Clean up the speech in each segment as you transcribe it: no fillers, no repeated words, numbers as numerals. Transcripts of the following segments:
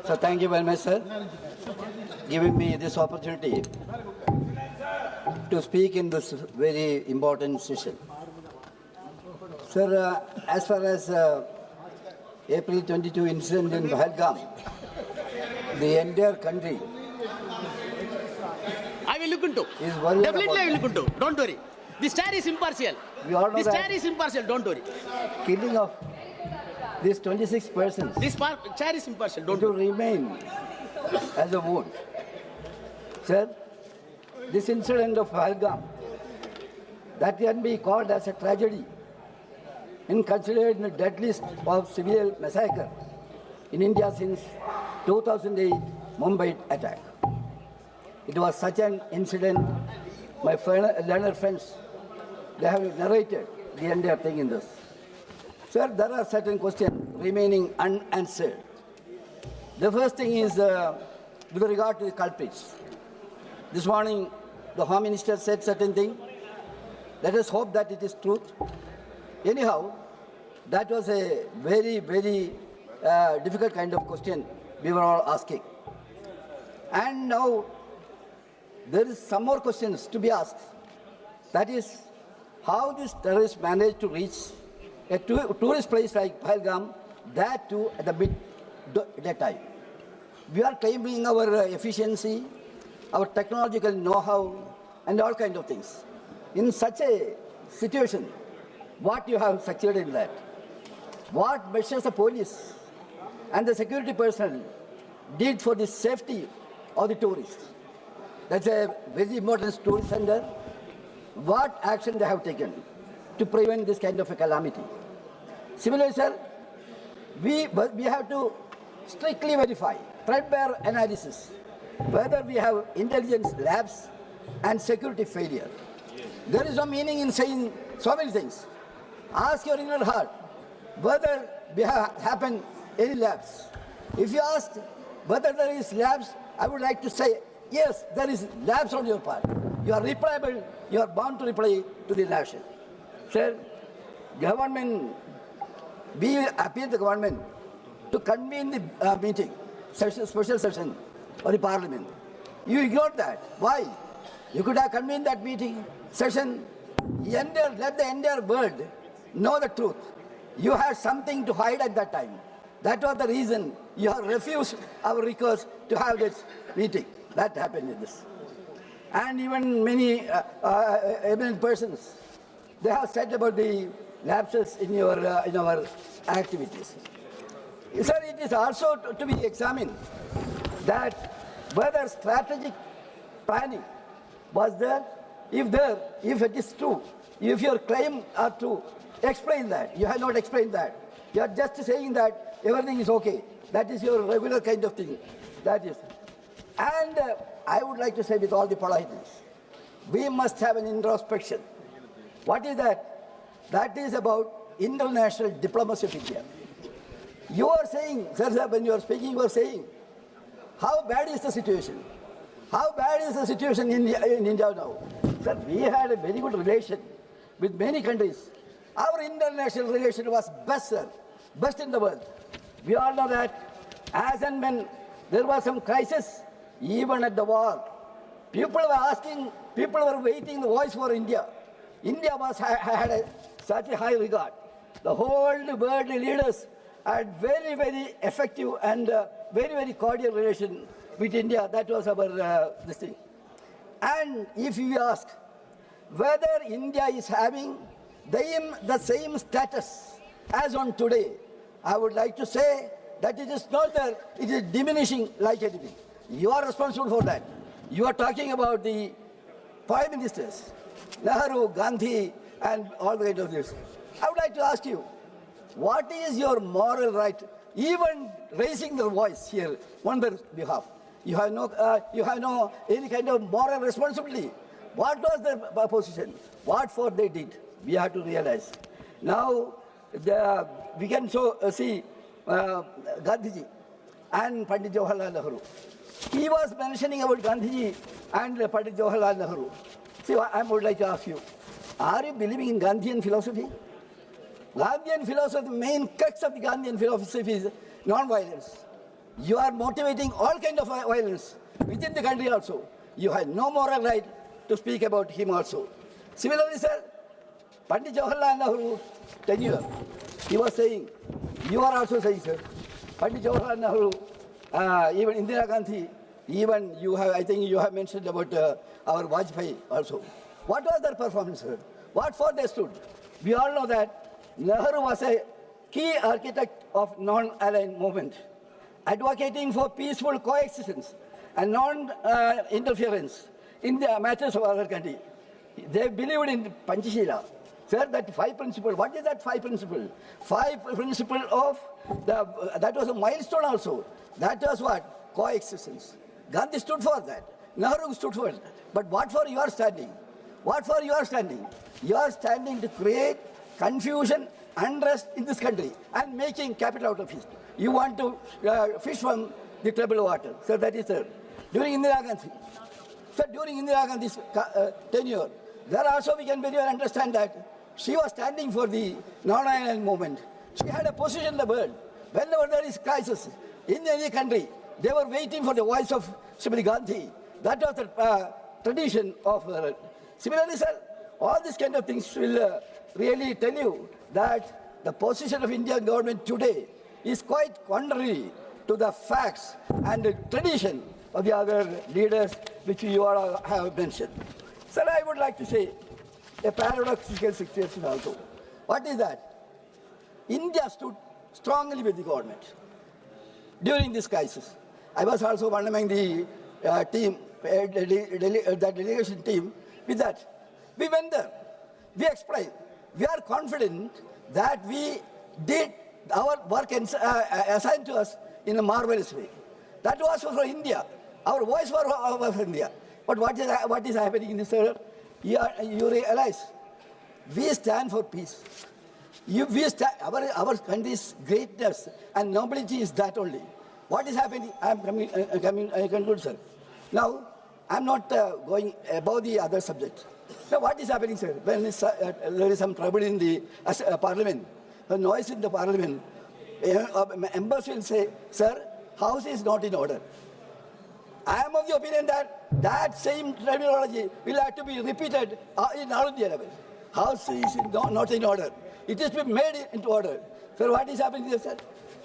So thank you very much, sir, giving me this opportunity to speak in this very important session. Sir, as far as April 22 incident in Pahalgam, the entire country I will look into. is worried Definitely about I will look into. Don't worry. This chair is impartial. We all know This that chair is impartial. Don't worry. killing of these 26 persons This chair is impartial. Don't to worry. remain as a wound. Sir, this incident of Pahalgam, that can be called as a tragedy and considered in the deadliest of civilian massacre in India since 2008 Mumbai attack. It was such an incident, my learned friends, they have narrated the entire thing in this. Sir, there are certain questions remaining unanswered. The first thing is with regard to the culprits. This morning, the Home Minister said certain thing. Let us hope that it is truth. Anyhow, that was a very, very difficult kind of question we were all asking. And now, there is some more questions to be asked. That is, how these terrorists managed to reach a tourist place like Pahalgam, that too at the that time. We are claiming our efficiency, our technological know-how, and all kinds of things. In such a situation, what you have succeeded in that? What measures the police and the security personnel did for the safety of the tourists? That's a very important tourist center. What action they have taken to prevent this kind of a calamity? Similarly, sir, we have to strictly verify, threadbare analysis, whether we have intelligence lapse and security failure. There is no meaning in saying so many things. Ask your inner heart whether we have happened any lapse. If you ask whether there is lapse, I would like to say, yes, there is lapse on your part. You are replayable, you are bound to reply to the nation. Sir, government, we appeal the government to convene the meeting, special session of the parliament. You ignored that. Why? You could have convened that meeting, session, let the entire world know the truth. You had something to hide at that time. That was the reason you have refused our request to have this meeting. That happened in this. And even many eminent persons, they have said about the lapses in our activities. Sir, it is also to be examined that whether strategic planning was there. If it is true, if your claim are true, explain that. You have not explained that. You are just saying that everything is okay. That is your regular kind of thing. That is. And I would like to say with all the politeness, we must have an introspection. What is that? That is about international diplomacy of India. You are saying, sir, when you are speaking, you are saying, how bad is the situation? How bad is the situation in India now? Sir, we had a very good relation with many countries. Our international relation was best, sir, best in the world. We all know that as and when there was some crisis, even at the war, people were asking, people were waiting the voice for India. India had such a high regard. The whole world leaders had very, very effective and very, very cordial relation with India. That was our this thing. And if you ask whether India is having the same status as on today, I would like to say that it is not there, it is diminishing like anything. You are responsible for that. You are talking about the prime ministers, Nehru, Gandhi, and all the kind of this. I would like to ask you, what is your moral right, even raising the voice here on their behalf? You have no any kind of moral responsibility. What was their position? What for they did? We have to realize. Now, we can see Gandhiji and Pandit Jawaharlal Nehru. He was mentioning about Gandhiji and Pandit Jawaharlal Nehru. See, I would like to ask you, are you believing in Gandhian philosophy? Gandhian philosophy, the main crux of the Gandhian philosophy is non-violence. You are motivating all kind of violence within the country also. You have no moral right to speak about him also. Similarly, sir, Pandit Jawaharlal Nehru tenure, he was saying, you are also saying, sir, Pandit Jawaharlal Nehru, even Indira Gandhi, even you have, I think you have mentioned about our Vajpayee also. What was their performance, sir? What for they stood? We all know that Nehru was a key architect of non-aligned movement, advocating for peaceful coexistence and non-interference in the matters of our country. They believed in Panchashila. Sir, that 5 principle, what is that 5 principle? 5 principle of, that was a milestone also. That was what? Coexistence. Gandhi stood for that. Nehru stood for it. But what for you are standing? What for you are standing? You are standing to create confusion, unrest in this country and making capital out of it. You want to fish from the troubled water. So that is there. During Indira Gandhi, so during Indira Gandhi's tenure, there also we can very well understand that she was standing for the non-aligned movement. She had a position in the world. Whenever there is crisis in any country, they were waiting for the voice of Srimati Gandhi. That was the tradition of her. Similarly, sir, all these kind of things will really tell you that the position of Indian government today is quite contrary to the facts and the tradition of the other leaders which you all have mentioned. Sir, I would like to say a paradoxical situation also. What is that? India stood strongly with the government during this crisis. I was also one among the team, the delegation team with that. We went there. We explained. We are confident that we did our work assigned to us in a marvelous way. That was for India. Our voice was for India. But what is happening in this area? You realize we stand for peace. Our country's greatness and nobility is that only. What is happening? I conclude, sir. Now, I'm not going above the other subject. Now, what is happening, sir? When there is some trouble in the parliament, the noise in the parliament, members will say, sir, house is not in order. I am of the opinion that that same terminology will have to be repeated in all India level. House is not in order. It is to be made into order. Sir, what is happening here, sir?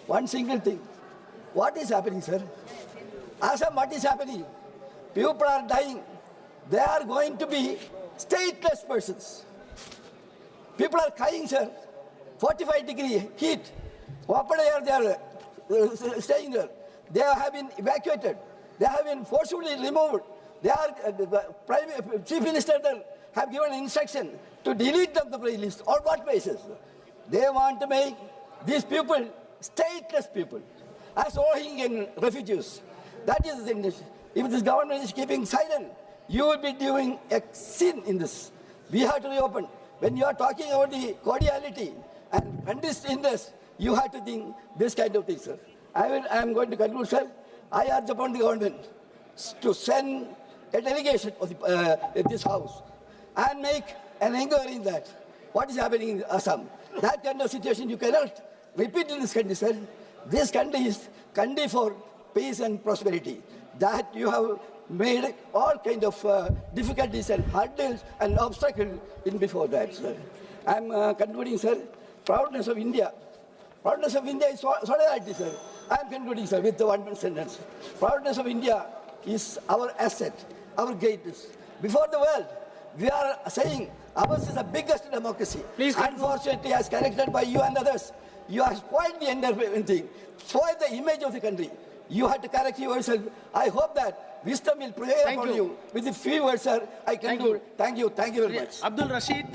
One single thing. What is happening, sir? Assam, what is happening? People are dying. They are going to be stateless persons. People are crying, sir. 45-degree heat. Open air, they are staying there. They have been evacuated. They have been forcibly removed. They are, Chief Minister there have given instruction to delete them the playlist. On what basis? They want to make these people stateless people, as Rohingya refugees. That is the thing. If this government is keeping silent, you will be doing a sin in this. We have to reopen. When you are talking about the cordiality and country's interest, you have to think this kind of thing, sir. I am going to conclude, sir. I urge upon the government to send a delegation of this house and make an inquiry in that. What is happening in Assam? That kind of situation you cannot repeat in this country, sir. This country is country for peace and prosperity. That you have made all kind of difficulties and hurdles and obstacles in before that, sir. I am concluding, sir. Proudness of India. Proudness of India is solidarity, sir. I am concluding, sir, with the one sentence. Proudness of India is our asset, our greatness. Before the world, we are saying ours is the biggest democracy. Please, unfortunately, as corrected by you and others, you have spoiled the entire thing, spoiled the image of the country. You have to correct yourself. I hope that wisdom will prevail upon you. With the few words, sir, I conclude. Thank you very much. Abdul Rashid.